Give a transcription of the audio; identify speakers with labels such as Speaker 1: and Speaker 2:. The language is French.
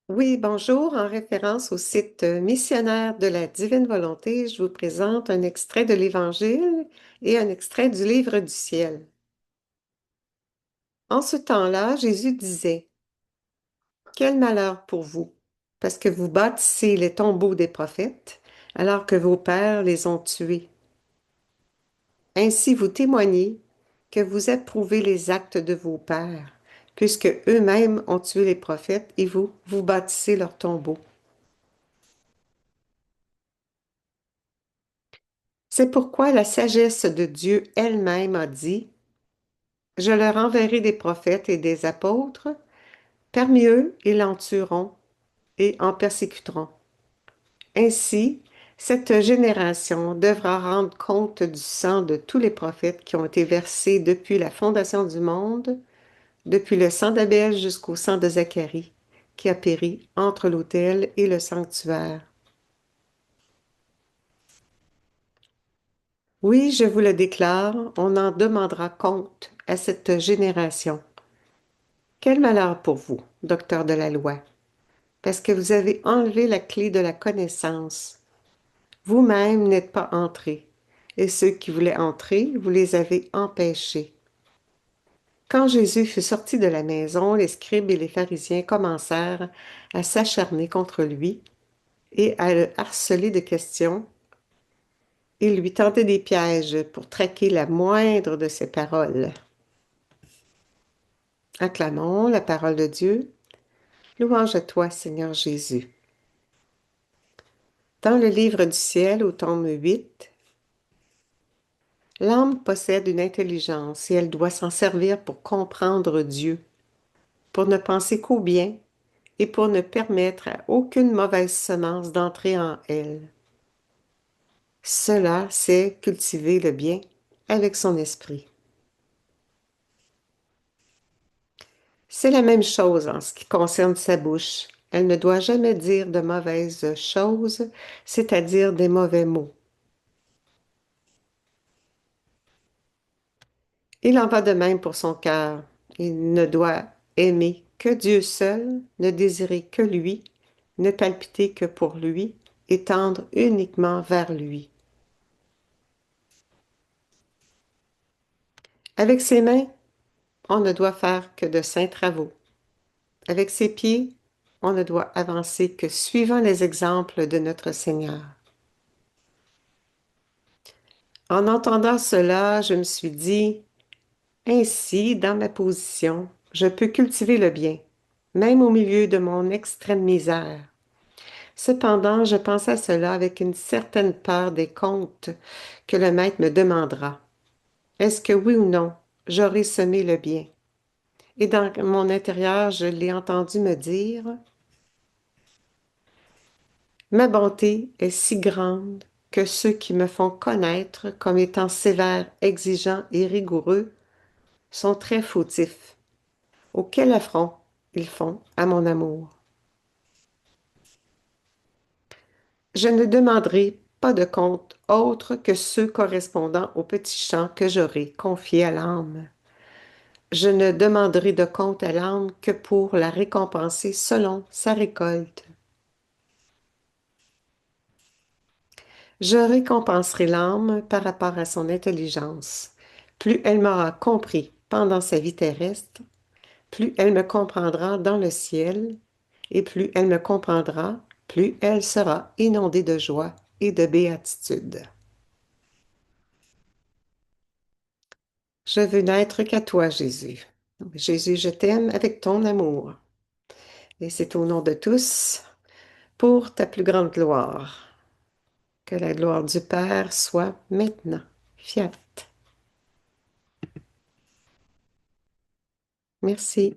Speaker 1: Oui, bonjour. En référence au site missionnaire de la Divine Volonté, je vous présente un extrait de l'Évangile et un extrait du Livre du ciel. En ce temps-là, Jésus disait, quel malheur pour vous, parce que vous bâtissez les tombeaux des prophètes, alors que vos pères les ont tués. Ainsi vous témoignez que vous approuvez les actes de vos pères, puisque eux-mêmes ont tué les prophètes et vous bâtissez leurs tombeaux. C'est pourquoi la sagesse de Dieu elle-même a dit, je leur enverrai des prophètes et des apôtres, parmi eux ils en tueront et en persécuteront. Ainsi, cette génération devra rendre compte du sang de tous les prophètes qui ont été versés depuis la fondation du monde, depuis le sang d'Abel jusqu'au sang de Zacharie, qui a péri entre l'autel et le sanctuaire. Oui, je vous le déclare, on en demandera compte à cette génération. Quel malheur pour vous, docteur de la loi, parce que vous avez enlevé la clé de la connaissance. Vous-même n'êtes pas entrés, et ceux qui voulaient entrer, vous les avez empêchés. Quand Jésus fut sorti de la maison, les scribes et les pharisiens commencèrent à s'acharner contre lui et à le harceler de questions. Ils lui tendaient des pièges pour traquer la moindre de ses paroles. Acclamons la parole de Dieu. Louange à toi, Seigneur Jésus. Dans le livre du ciel, au tome 8, l'âme possède une intelligence et elle doit s'en servir pour comprendre Dieu, pour ne penser qu'au bien et pour ne permettre à aucune mauvaise semence d'entrer en elle. Cela, c'est cultiver le bien avec son esprit. C'est la même chose en ce qui concerne sa bouche. Elle ne doit jamais dire de mauvaises choses, c'est-à-dire des mauvais mots. Il en va de même pour son cœur. Il ne doit aimer que Dieu seul, ne désirer que lui, ne palpiter que pour lui, et tendre uniquement vers lui. Avec ses mains, on ne doit faire que de saints travaux. Avec ses pieds, on ne doit avancer que suivant les exemples de notre Seigneur. En entendant cela, je me suis dit, ainsi, dans ma position, je peux cultiver le bien, même au milieu de mon extrême misère. Cependant, je pense à cela avec une certaine peur des comptes que le maître me demandera. Est-ce que oui ou non, j'aurai semé le bien? Et dans mon intérieur, je l'ai entendu me dire, ma bonté est si grande que ceux qui me font connaître comme étant sévère, exigeant et rigoureux sont très fautifs. Auquel affront ils font à mon amour. Je ne demanderai pas de compte autre que ceux correspondant au petit champ que j'aurai confié à l'âme. Je ne demanderai de compte à l'âme que pour la récompenser selon sa récolte. Je récompenserai l'âme par rapport à son intelligence. Plus elle m'aura compris pendant sa vie terrestre, plus elle me comprendra dans le ciel, et plus elle me comprendra, plus elle sera inondée de joie et de béatitude. Je veux n'être qu'à toi, Jésus. Jésus, je t'aime avec ton amour. Et c'est au nom de tous, pour ta plus grande gloire. Que la gloire du Père soit maintenant. Fiat. Merci.